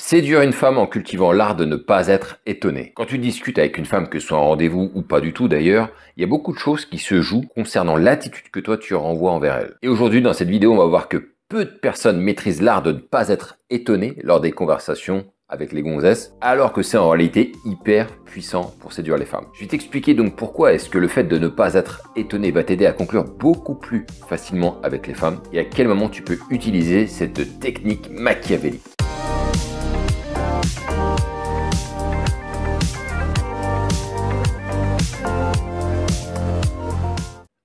Séduire une femme en cultivant l'art de ne pas être étonné. Quand tu discutes avec une femme, que ce soit en rendez-vous ou pas du tout d'ailleurs, il y a beaucoup de choses qui se jouent concernant l'attitude que toi tu renvoies envers elle. Et aujourd'hui dans cette vidéo, on va voir que peu de personnes maîtrisent l'art de ne pas être étonné lors des conversations avec les gonzesses, alors que c'est en réalité hyper puissant pour séduire les femmes. Je vais t'expliquer donc pourquoi est-ce que le fait de ne pas être étonné va t'aider à conclure beaucoup plus facilement avec les femmes et à quel moment tu peux utiliser cette technique machiavélique.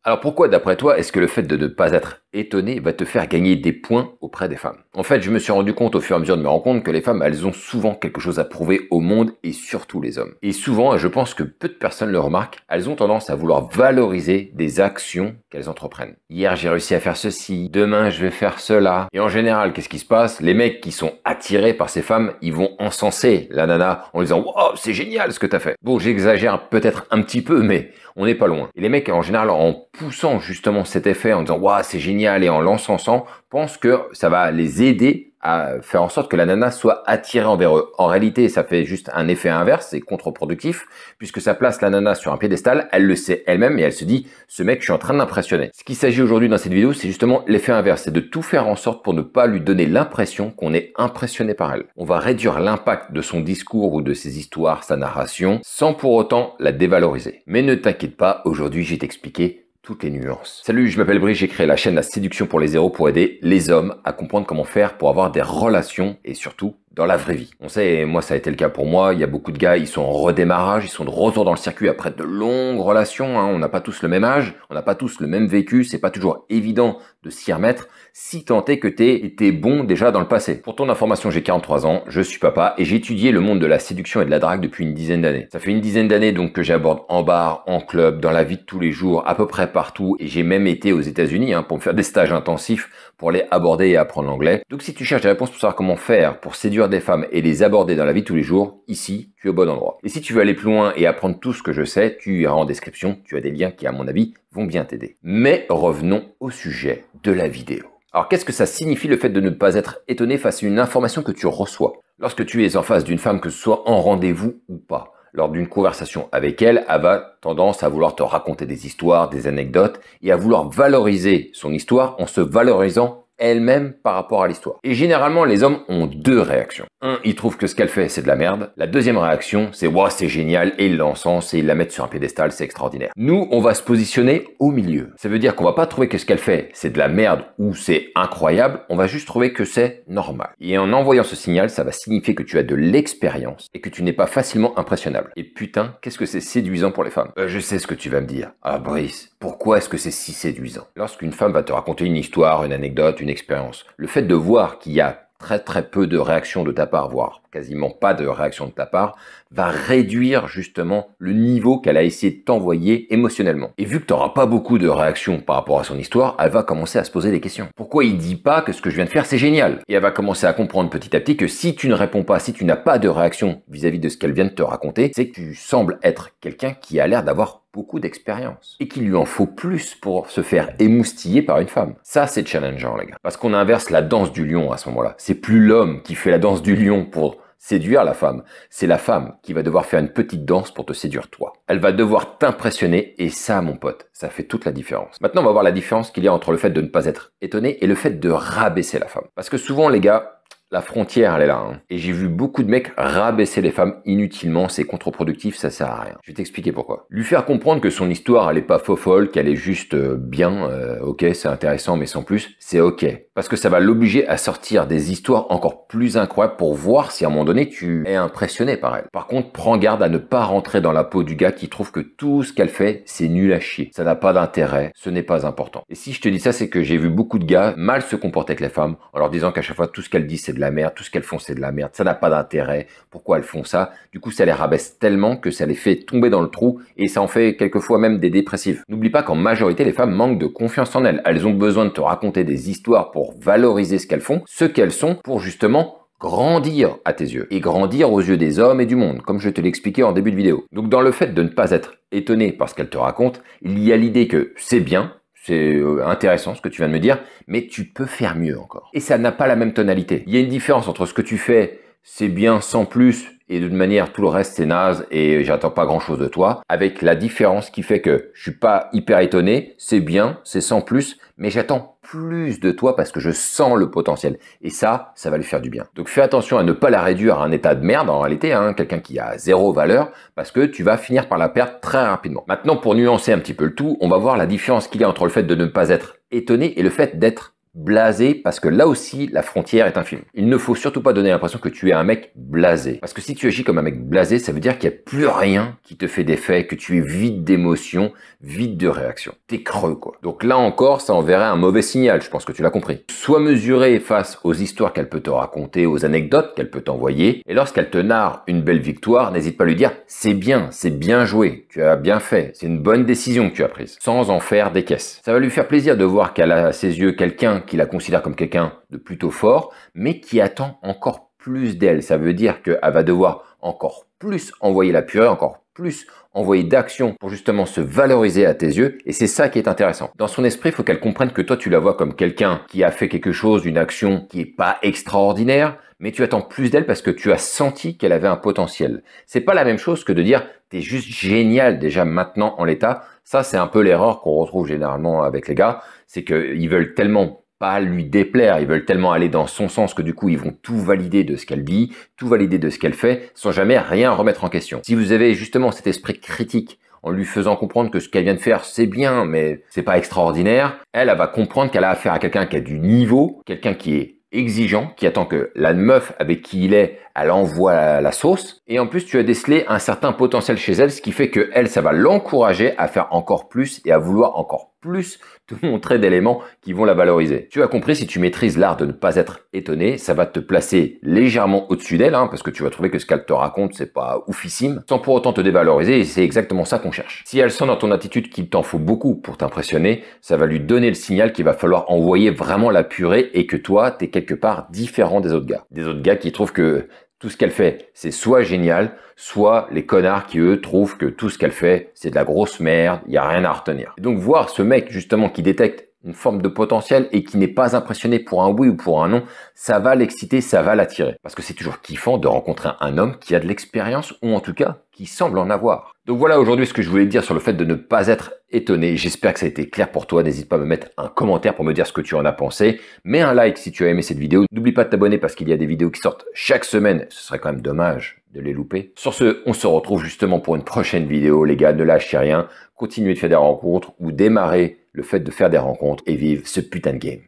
Alors pourquoi d'après toi est-ce que le fait de ne pas être étonné va te faire gagner des points auprès des femmes? En fait, je me suis rendu compte au fur et à mesure de me rendre compte que les femmes, elles ont souvent quelque chose à prouver au monde et surtout les hommes. Et souvent, et je pense que peu de personnes le remarquent, elles ont tendance à vouloir valoriser des actions qu'elles entreprennent. Hier, j'ai réussi à faire ceci, demain, je vais faire cela. Et en général, qu'est-ce qui se passe? Les mecs qui sont attirés par ces femmes, ils vont encenser la nana en disant « Wow, c'est génial ce que t'as fait !» Bon, j'exagère peut-être un petit peu, mais on n'est pas loin. Et les mecs, en général, en poussant justement cet effet, en disant « Waouh, c'est génial » et en l'encensant, pensent que ça va les aider à faire en sorte que la nana soit attirée envers eux. En réalité, ça fait juste un effet inverse, c'est contre-productif, puisque ça place la nana sur un piédestal, elle le sait elle-même et elle se dit « Ce mec, je suis en train de l'impressionner ». Ce qu'il s'agit aujourd'hui dans cette vidéo, c'est justement l'effet inverse, c'est de tout faire en sorte pour ne pas lui donner l'impression qu'on est impressionné par elle. On va réduire l'impact de son discours ou de ses histoires, sa narration, sans pour autant la dévaloriser. Mais ne t'inquiète pas, aujourd'hui, je vais t'expliquer toutes les nuances. Salut, je m'appelle Brice, j'ai créé la chaîne La Séduction pour les Zéros pour aider les hommes à comprendre comment faire pour avoir des relations et surtout dans la vraie vie. On sait, moi ça a été le cas pour moi, il y a beaucoup de gars, ils sont en redémarrage, ils sont de retour dans le circuit après de longues relations, on n'a pas tous le même âge, on n'a pas tous le même vécu, c'est pas toujours évident de s'y remettre, si tant est que t'aies été bon déjà dans le passé. Pour ton information, j'ai 43 ans, je suis papa et j'ai étudié le monde de la séduction et de la drague depuis une dizaine d'années. Ça fait une dizaine d'années donc que j'aborde en bar, en club, dans la vie de tous les jours, à peu près partout et j'ai même été aux États-Unis pour me faire des stages intensifs pour les aborder et apprendre l'anglais. Donc si tu cherches des réponses pour savoir comment faire pour séduire des femmes et les aborder dans la vie de tous les jours, ici, tu es au bon endroit. Et si tu veux aller plus loin et apprendre tout ce que je sais, tu iras en description, tu as des liens qui, à mon avis, vont bien t'aider. Mais revenons au sujet de la vidéo. Alors qu'est-ce que ça signifie le fait de ne pas être étonné face à une information que tu reçois? Lorsque tu es en face d'une femme, que ce soit en rendez-vous ou pas, lors d'une conversation avec elle, elle va tendance à vouloir te raconter des histoires, des anecdotes et à vouloir valoriser son histoire en se valorisant elle-même par rapport à l'histoire. Et généralement, les hommes ont deux réactions. Un, ils trouvent que ce qu'elle fait, c'est de la merde. La deuxième réaction, c'est « Wow, c'est génial » et ils l'encensent et ils la mettent sur un piédestal, c'est extraordinaire. Nous, on va se positionner au milieu. Ça veut dire qu'on va pas trouver que ce qu'elle fait, c'est de la merde ou c'est incroyable, on va juste trouver que c'est normal. Et en envoyant ce signal, ça va signifier que tu as de l'expérience et que tu n'es pas facilement impressionnable. Et putain, qu'est-ce que c'est séduisant pour les femmes. Je sais ce que tu vas me dire. Ah Brice, pourquoi est-ce que c'est si séduisant? Lorsqu'une femme va te raconter une histoire, une anecdote, une expérience, le fait de voir qu'il y a très peu de réaction de ta part, voire quasiment pas de réaction de ta part, va réduire justement le niveau qu'elle a essayé de t'envoyer émotionnellement. Et vu que tu n'auras pas beaucoup de réactions par rapport à son histoire, elle va commencer à se poser des questions. Pourquoi il dit pas que ce que je viens de faire c'est génial? Et elle va commencer à comprendre petit à petit que si tu ne réponds pas, si tu n'as pas de réaction vis-à-vis de ce qu'elle vient de te raconter, c'est que tu sembles être quelqu'un qui a l'air d'avoir beaucoup d'expérience et qu'il lui en faut plus pour se faire émoustiller par une femme. Ça, c'est challengeant, les gars. Parce qu'on inverse la danse du lion à ce moment-là. C'est plus l'homme qui fait la danse du lion pour séduire la femme. C'est la femme qui va devoir faire une petite danse pour te séduire toi. Elle va devoir t'impressionner et ça, mon pote, ça fait toute la différence. Maintenant, on va voir la différence qu'il y a entre le fait de ne pas être étonné et le fait de rabaisser la femme. Parce que souvent, les gars, la frontière, elle est là. Et j'ai vu beaucoup de mecs rabaisser les femmes inutilement, c'est contre-productif, ça sert à rien. Je vais t'expliquer pourquoi. Lui faire comprendre que son histoire, elle est pas folle, qu'elle est juste bien, ok, c'est intéressant, mais sans plus, c'est ok. Parce que ça va l'obliger à sortir des histoires encore plus incroyables pour voir si à un moment donné, tu es impressionné par elle. Par contre, prends garde à ne pas rentrer dans la peau du gars qui trouve que tout ce qu'elle fait, c'est nul à chier. Ça n'a pas d'intérêt, ce n'est pas important. Et si je te dis ça, c'est que j'ai vu beaucoup de gars mal se comporter avec les femmes, en leur disant qu'à chaque fois, tout ce qu'elles disent, c'est de la merde, tout ce qu'elles font c'est de la merde, ça n'a pas d'intérêt, pourquoi elles font ça? Du coup ça les rabaisse tellement que ça les fait tomber dans le trou et ça en fait quelquefois même des dépressifs. N'oublie pas qu'en majorité les femmes manquent de confiance en elles, elles ont besoin de te raconter des histoires pour valoriser ce qu'elles font, ce qu'elles sont pour justement grandir à tes yeux et grandir aux yeux des hommes et du monde, comme je te l'ai expliqué en début de vidéo. Donc dans le fait de ne pas être étonné par ce qu'elle te raconte, il y a l'idée que c'est bien, c'est intéressant ce que tu viens de me dire, mais tu peux faire mieux encore. Et ça n'a pas la même tonalité. Il y a une différence entre ce que tu fais c'est bien sans plus, et de toute manière tout le reste c'est naze et j'attends pas grand chose de toi, avec la différence qui fait que je suis pas hyper étonné, c'est bien, c'est sans plus, mais j'attends plus de toi parce que je sens le potentiel. Et ça va lui faire du bien. Donc fais attention à ne pas la réduire à un état de merde en réalité, hein, quelqu'un qui a zéro valeur, parce que tu vas finir par la perdre très rapidement. Maintenant, pour nuancer un petit peu le tout, on va voir la différence qu'il y a entre le fait de ne pas être étonné et le fait d'être blasé, parce que là aussi la frontière est infime. Il ne faut surtout pas donner l'impression que tu es un mec blasé, parce que si tu agis comme un mec blasé, ça veut dire qu'il n'y a plus rien qui te fait d'effet, que tu es vide d'émotions, vide de réactions. T'es creux quoi. Donc là encore, ça enverrait un mauvais signal, je pense que tu l'as compris. Sois mesuré face aux histoires qu'elle peut te raconter, aux anecdotes qu'elle peut t'envoyer, et lorsqu'elle te narre une belle victoire, n'hésite pas à lui dire c'est bien joué, tu as bien fait, c'est une bonne décision que tu as prise, sans en faire des caisses. Ça va lui faire plaisir de voir qu'elle a à ses yeux quelqu'un qui la considère comme quelqu'un de plutôt fort, mais qui attend encore plus d'elle. Ça veut dire qu'elle va devoir encore plus envoyer la purée, encore plus envoyer d'action pour justement se valoriser à tes yeux, et c'est ça qui est intéressant. Dans son esprit, il faut qu'elle comprenne que toi tu la vois comme quelqu'un qui a fait quelque chose, une action qui est pas extraordinaire, mais tu attends plus d'elle parce que tu as senti qu'elle avait un potentiel. C'est pas la même chose que de dire t'es juste génial déjà maintenant en l'état. Ça c'est un peu l'erreur qu'on retrouve généralement avec les gars, c'est qu'ils veulent tellement pas lui déplaire, ils veulent tellement aller dans son sens que du coup ils vont tout valider de ce qu'elle dit, tout valider de ce qu'elle fait, sans jamais rien remettre en question. Si vous avez justement cet esprit critique, en lui faisant comprendre que ce qu'elle vient de faire c'est bien, mais c'est pas extraordinaire, elle va comprendre qu'elle a affaire à quelqu'un qui a du niveau, quelqu'un qui est exigeant, qui attend que la meuf avec qui il est, elle envoie la sauce. Et en plus, tu as décelé un certain potentiel chez elle, ce qui fait que elle, ça va l'encourager à faire encore plus et à vouloir encore plus te montrer d'éléments qui vont la valoriser. Tu as compris, si tu maîtrises l'art de ne pas être étonné, ça va te placer légèrement au-dessus d'elle, hein, parce que tu vas trouver que ce qu'elle te raconte, c'est pas oufissime, sans pour autant te dévaloriser, et c'est exactement ça qu'on cherche. Si elle sent dans ton attitude qu'il t'en faut beaucoup pour t'impressionner, ça va lui donner le signal qu'il va falloir envoyer vraiment la purée et que toi, t'es quelque part différent des autres gars. Des autres gars qui trouvent que tout ce qu'elle fait, c'est soit génial, soit les connards qui, eux, trouvent que tout ce qu'elle fait, c'est de la grosse merde, il n'y a rien à retenir. Et donc, voir ce mec, justement, qui détecte une forme de potentiel et qui n'est pas impressionné pour un oui ou pour un non, ça va l'exciter, ça va l'attirer. Parce que c'est toujours kiffant de rencontrer un homme qui a de l'expérience, ou en tout cas, qui semble en avoir. Donc voilà aujourd'hui ce que je voulais te dire sur le fait de ne pas être étonné. J'espère que ça a été clair pour toi. N'hésite pas à me mettre un commentaire pour me dire ce que tu en as pensé. Mets un like si tu as aimé cette vidéo. N'oublie pas de t'abonner parce qu'il y a des vidéos qui sortent chaque semaine. Ce serait quand même dommage de les louper. Sur ce, on se retrouve justement pour une prochaine vidéo. Les gars, ne lâchez rien. Continuez de faire des rencontres ou démarrer le fait de faire des rencontres et vivre ce putain de game.